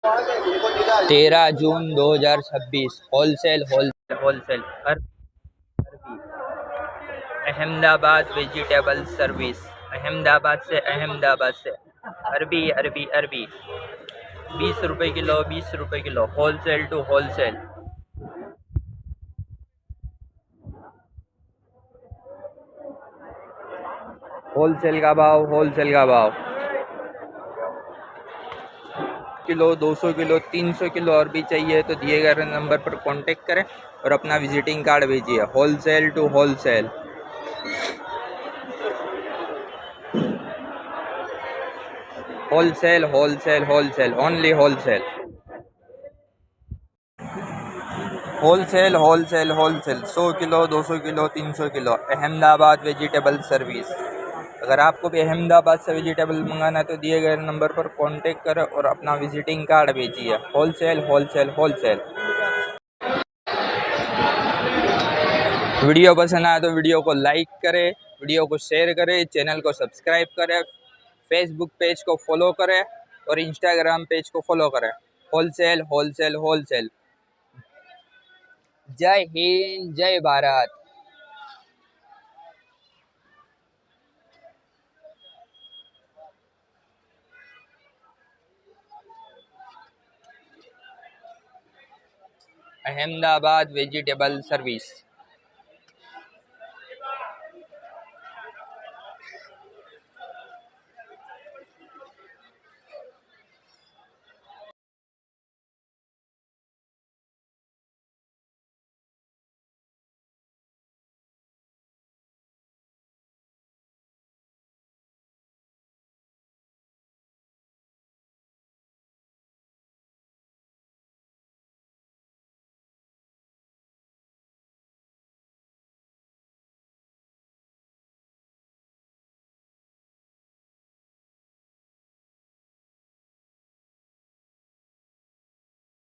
13 जून 2026 wholesale wholesale wholesale Ahmedabad vegetable service. Ahmedabad से अरबी अरबी अरबी 20 रुपये किलो, 20 रुपये kilo, wholesale to wholesale. Wholesale का भाव, होलसेल का भाव। किलो, 200 किलो, 300 किलो अरबी चाहिए तो दिए गए नंबर पर कांटेक्ट करें और अपना विजिटिंग कार्ड भेजिए। Wholesale to wholesale. Wholesale wholesale wholesale, only wholesale. Wholesale wholesale wholesale, 100 kilo, 200 kilo, 300 kilo. Ahmedabad vegetable service. अगर आपको भी अहमदाबाद से वेजिटेबल मंगाना है तो दिए गए नंबर पर कांटेक्ट करें और अपना विजिटिंग कार्ड भेजिए। Wholesale wholesale wholesale. वीडियो पसंद आया तो वीडियो को लाइक करें, वीडियो को शेयर करें, चैनल को सब्सक्राइब करें, फेसबुक पेज को फॉलो करें और इंस्टाग्राम पेज को फॉलो करें। Wholesale wholesale wholesale. जय हिंद, जय भारत। Ahmedabad vegetable service.